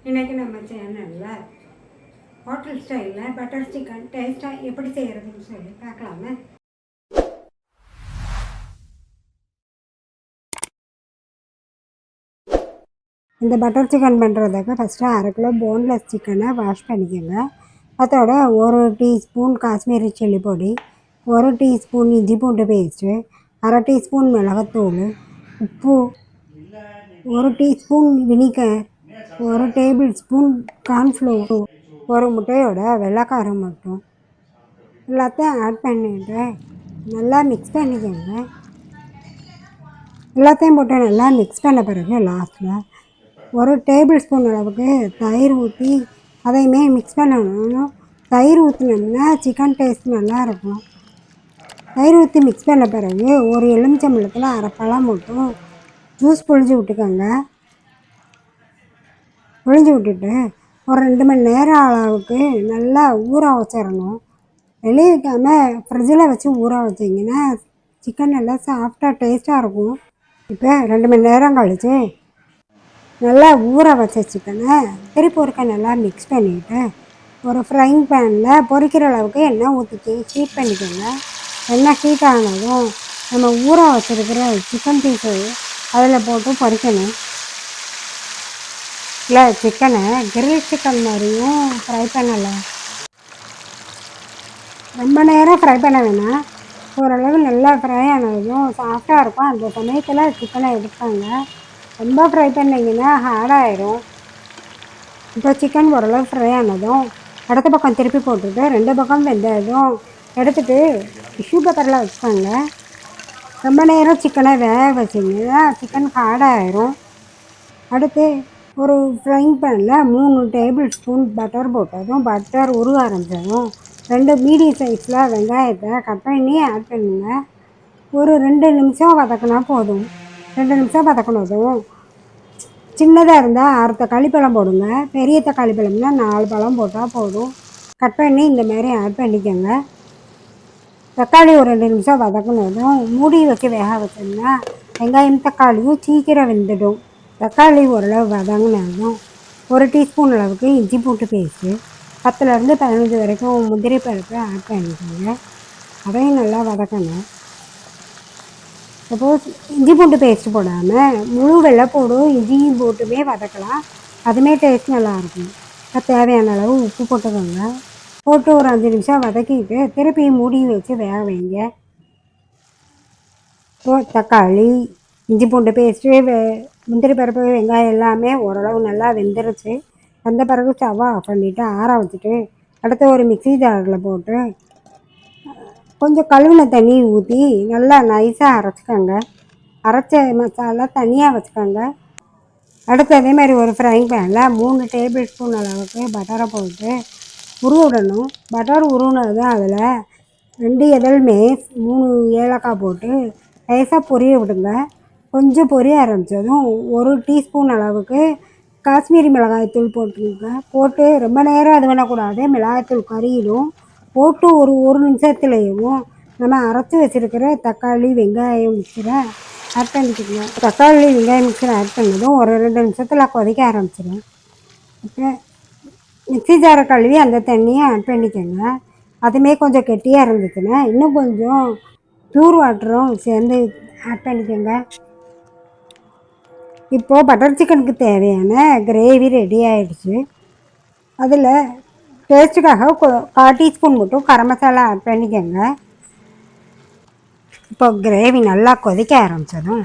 இன்றைக்கி நம்ம சேனலில் ஹோட்டல் ஸ்டைலில் பட்டர் சிக்கன் டேஸ்ட்டாக எப்படி செய்கிறதுன்னு சொல்லி பார்க்கலாமே. இந்த பட்டர் சிக்கன் பண்ணுறதுக்கு ஃபஸ்ட்டு 1/2 கிலோ போன்லெஸ் சிக்கனை வாஷ் பண்ணிக்கோங்க. அதோட 1 டீஸ்பூன் காஷ்மீரி சில்லி பொடி, 1 டீஸ்பூன் இஞ்சி பூண்டு பேஸ்ட்டு, 1/2 டீஸ்பூன் மிளகாத்தூள், உப்பு, 1 teaspoon vinegar, 1 table spoon cornflour, 1 முட்டையோட வெள்ளைக்காரம் மட்டும் எல்லாத்தையும் ஆட் பண்ணிவிட்டு நல்லா மிக்ஸ் பண்ணிக்கோங்க. எல்லாத்தையும் போட்டு நல்லா மிக்ஸ் பண்ண பிறகு லாஸ்ட்டில் 1 டேபிள் ஸ்பூன் அளவுக்கு தயிர் ஊற்றி அதையுமே மிக்ஸ் பண்ணணும். தயிர் ஊற்றினோம்னா சிக்கன் டேஸ்ட் நல்லாயிருக்கும். தயிர் ஊற்றி மிக்ஸ் பண்ண பிறகு ஒரு எலுமிச்சம்பழத்தில் 1/2 பழம் மட்டும் ஜூஸ் புழிஞ்சு விட்டுக்கோங்க. புழிஞ்சு விட்டுட்டு ஒரு 2 மணி நேரம் அளவுக்கு நல்லா ஊற வச்சிடணும். வெளியே வைக்காமல் ஃப்ரிட்ஜில் வச்சு ஊற வச்சிங்கன்னா சிக்கன் நல்லா சாஃப்டாக டேஸ்ட்டாக இருக்கும். இப்போ 2 மணி நேரம் கழித்து நல்லா ஊற வச்ச சிக்கனை திருப்பி ஒருக்க நல்லா மிக்ஸ் பண்ணிவிட்டு ஒரு ஃப்ரைங் பேனில் பொரிக்கிற அளவுக்கு எண்ணெய் ஊற்றிட்டு ஹீட் பண்ணிக்கோங்க. எண்ணெய் ஹீட் ஆனதும் நம்ம ஊற வச்சுருக்கிற சிக்கன் பீஸு அதில் போட்டு பொரிக்கணும். இல்லை, சிக்கனை கிரில் சிக்கன் மாதிரியும் ஃப்ரை பண்ணலை. ரொம்ப நேரம் ஃப்ரை பண்ண வேணாம். ஓரளவு நல்லா ஃப்ரை ஆனதும் சாஃப்டாக இருக்கும். அந்த சமயத்தில் சிக்கனை எடுப்பாங்க. ரொம்ப ஃப்ரை பண்ணிங்கன்னா ஹார்டாயிரும். இப்போ சிக்கன் ஓரளவு ஃப்ரை ஆனதும் அடுத்த பக்கம் திருப்பி போட்டுட்டு 2 பக்கம் வெந்ததும் எடுத்துகிட்டு டிஷ்யூ பேப்பரில் வச்சுக்கோங்க. ரொம்ப நேரம் சிக்கனை வேக வச்சிங்கன்னா சிக்கன் ஹார்டாயிரும். அடுத்து ஒரு ஃப்ரைங் பேனில் 3 டேபிள் ஸ்பூன் பட்டர் போட்டதும் பட்டர் உருக ஆரம்பித்ததும் 2 மீடியம் சைஸில் வெங்காயத்தை கட் பண்ணி ஆட் பண்ணுங்க. ஒரு 2 நிமிஷம் வதக்கினா போதும். 2 நிமிஷம் வதக்கினதும் சின்னதாக இருந்தால் 1/2 தக்காளி பழம் போடுங்க. பெரிய தக்காளி பழம்னா 4 பழம் போட்டால் போதும். கட் பண்ணி இந்த மாதிரி ஆட் பண்ணிக்கோங்க. தக்காளி ஒரு 2 நிமிஷம் வதக்கினதும் மூடி வச்சு வேக வச்சோம்னா வெங்காயம் தக்காளியும் சீக்கிரம் வெந்துடும். தக்காளி ஓரளவு வதங்கினாலும் 1 டீஸ்பூன் அளவுக்கு இஞ்சி பூண்டு பேஸ்ட்டு, 10லேருந்து 15 வரைக்கும் முந்திரி பருப்பு ஆட் பண்ணிக்கோங்க. அதையும் நல்லா வதக்கணும். சப்போஸ் இஞ்சி பூண்டு பேஸ்ட்டு போடாமல் முழு வெள்ளைப்பூடும் இஞ்சியும் போட்டுமே வதக்கலாம். அதுவுமே டேஸ்ட் நல்லாயிருக்கும். தேவையான அளவு உப்பு போட்டுக்கோங்க. போட்டு ஒரு 5 நிமிஷம் வதக்கிட்டு திருப்பி மூடி வச்சு வேக வைங்க. தக்காளி, இஞ்சி பூண்டு பேஸ்ட்டு, முந்திரி பருப்பு, வெங்காயம் எல்லாமே ஓரளவு நல்லா வெந்துருச்சு. வந்த பிறகு ஸ்டவ்வை ஆஃப் பண்ணிவிட்டு ஆற வச்சுட்டு அடுத்து ஒரு மிக்ஸி ஜாரில் போட்டு கொஞ்சம் கழுவின தண்ணி ஊற்றி நல்லா நைஸாக அரைச்சிக்கோங்க. அரைச்ச மசாலா தனியாக வச்சுக்கோங்க. அடுத்து அதே மாதிரி ஒரு ஃப்ரைங் பேனில் 3 டேபிள் ஸ்பூன் அளவுக்கு பட்டரை போட்டு உருவ விடணும். பட்டர் உருவினது அதில் 2 இதழ் மேஸ், 3 ஏலக்காய் போட்டு லேசாக பொரிய விடுங்க. கொஞ்சம் பொரிய ஆரம்பித்ததும் 1 டீஸ்பூன் அளவுக்கு காஷ்மீரி மிளகாய்த்தூள் போட்டுருங்க. போட்டு ரொம்ப நேரம் அது பண்ணக்கூடாது, மிளகாய்த்தூள் கறியிடும். போட்டு ஒரு நிமிஷத்துலேயும் நம்ம அரைச்சி வச்சுருக்கிற தக்காளி வெங்காயம் மிக்சரை ஆட் பண்ணிக்கோங்க. தக்காளி வெங்காயம் மிக்சரை ஆட் பண்ணதும் ஒரு 2 நிமிஷத்தில் கொதிக்க ஆரம்பிச்சிடும். இப்போ மிக்ஸி ஜாரை கழுவி அந்த தண்ணியை ஆட் பண்ணிக்கோங்க. அதுவுமே கொஞ்சம் கெட்டியாக இருந்துச்சுன்னா இன்னும் கொஞ்சம் பியூர் வாட்டரும் சேர்ந்து ஆட் பண்ணிக்கோங்க. இப்போது பட்டர் சிக்கனுக்கு தேவையான கிரேவி ரெடி ஆகிடுச்சு. அதில் டேஸ்ட்டுக்காக 1/4 டீஸ்பூன் மட்டும் கரம் மசாலா ஆட் பண்ணிக்கோங்க. இப்போ கிரேவி நல்லா கொதிக்க ஆரம்பித்ததும்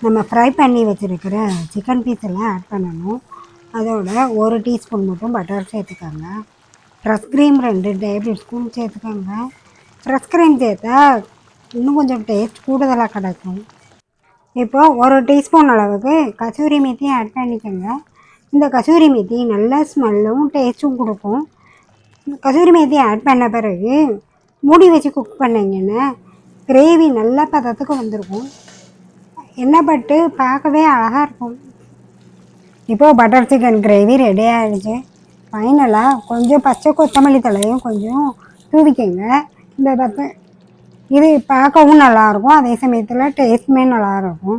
நம்ம ஃப்ரை பண்ணி வச்சுருக்கிற சிக்கன் பீஸ் எல்லாம் ஆட் பண்ணணும். அதோட 1 டீஸ்பூன் மட்டும் பட்டர் சேர்த்துக்கோங்க. ஃப்ரெஷ் க்ரீம் 2 டேபிள் ஸ்பூன் சேர்த்துக்கோங்க. ஃப்ரெஷ் க்ரீம் சேர்த்தா இன்னும் கொஞ்சம் டேஸ்ட் கூடுதலாக கிடைக்கும். இப்போது 1 டீஸ்பூன் அளவுக்கு கசூரி மேத்தி ஆட் பண்ணிக்கோங்க. இந்த கசூரி மேத்தி நல்ல ஸ்மெல்லும் டேஸ்ட்டும் கொடுக்கும். கசூரி மேத்தி ஆட் பண்ண பிறகு மூடி வச்சு குக் பண்ணிங்கன்னா கிரேவி நல்ல பதத்துக்கு வந்திருக்கும். எண்ணெய் பட்டு பார்க்கவே அழகாக இருக்கும். இப்போது பட்டர் சிக்கன் கிரேவி ரெடி ஆகிடுச்சு. ஃபைனலாக கொஞ்சம் பச்சை கொத்தமல்லி தலையும் கொஞ்சம் தூவிக்கங்க. இது பார்க்கவும் நல்லாயிருக்கும், அதே சமயத்தில் டேஸ்ட்டுமே நல்லாயிருக்கும்.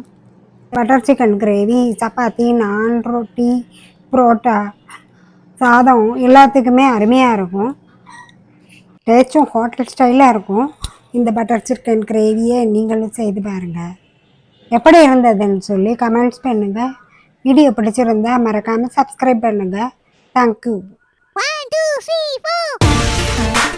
பட்டர் சிக்கன் கிரேவி சப்பாத்தி, நான், ரொட்டி, புரோட்டா சாதம் எல்லாத்துக்குமே அருமையாக இருக்கும். டேஸ்ட்டும் ஹோட்டல் ஸ்டைலாக இருக்கும். இந்த பட்டர் சிக்கன் கிரேவியை நீங்களும் செய்து பாருங்கள். எப்படி இருந்ததுன்னு சொல்லி கமெண்ட்ஸ் பண்ணுங்கள். வீடியோ பிடிச்சிருந்தா மறக்காமல் சப்ஸ்கிரைப் பண்ணுங்கள். தேங்க்யூ. 1, 2, 3, 4